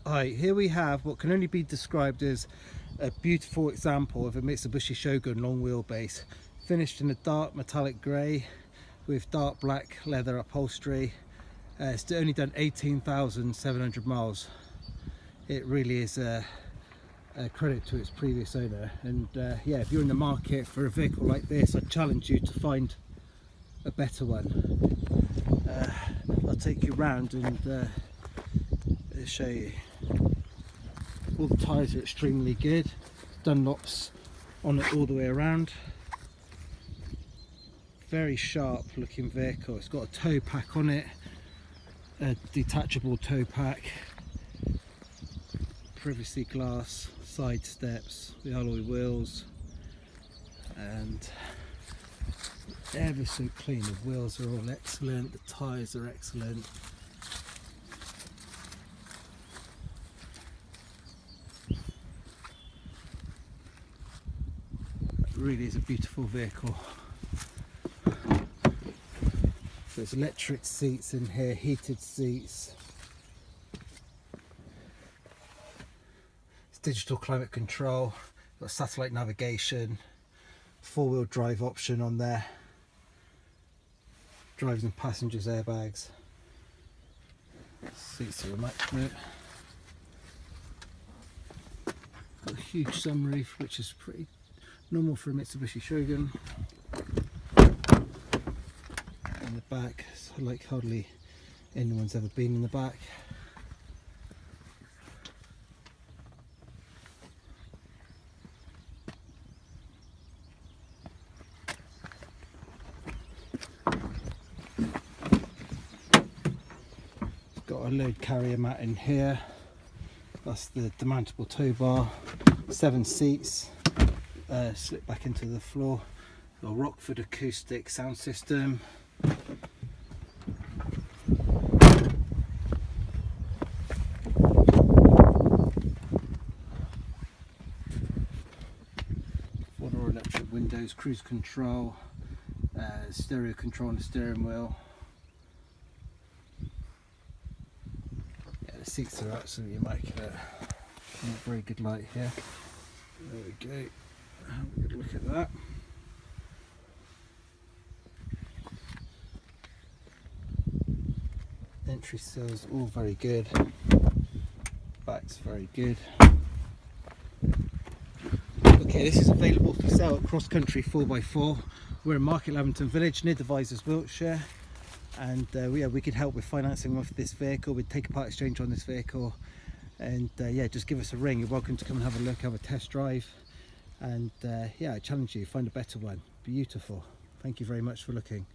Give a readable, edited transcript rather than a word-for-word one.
Hi, here we have what can only be described as a beautiful example of a Mitsubishi Shogun long wheelbase, finished in a dark metallic grey with dark black leather upholstery. It's only done 18,700 miles. It really is a credit to its previous owner, and yeah, if you're in the market for a vehicle like this, I challenge you to find a better one. I'll take you round and show you. All the tyres are extremely good, Dunlops on it all the way around. Very sharp looking vehicle. It's got a tow pack on it, a detachable tow pack, privacy glass, side steps, the alloy wheels, and ever so clean. The wheels are all excellent, the tyres are excellent. It really is a beautiful vehicle. There's electric seats in here, heated seats. It's digital climate control, got satellite navigation, four-wheel drive option on there, drivers and passengers airbags, seats are immaculate. Got a huge sunroof, which is pretty normal for a Mitsubishi Shogun. In the back, it's like hardly anyone's ever been in the back. It's got a load carrier mat in here. That's the demountable tow bar. 7 seats. Slip back into the floor. Got a Rocford acoustic sound system. Four-door electric windows, cruise control, stereo control on the steering wheel. Yeah, the seats are absolutely immaculate. Very good light here. There we go. Have a good look at that. Entry sills all very good. Back's very good. Okay, this is available for sale at Cross Country 4x4. We're in Market Lavington Village near Devizes, Wiltshire, and yeah, we could help with financing of this vehicle. We'd take a part exchange on this vehicle, and yeah, just give us a ring. You're welcome to come and have a look, have a test drive, and yeah, I challenge you, find a better one. Beautiful. Thank you very much for looking.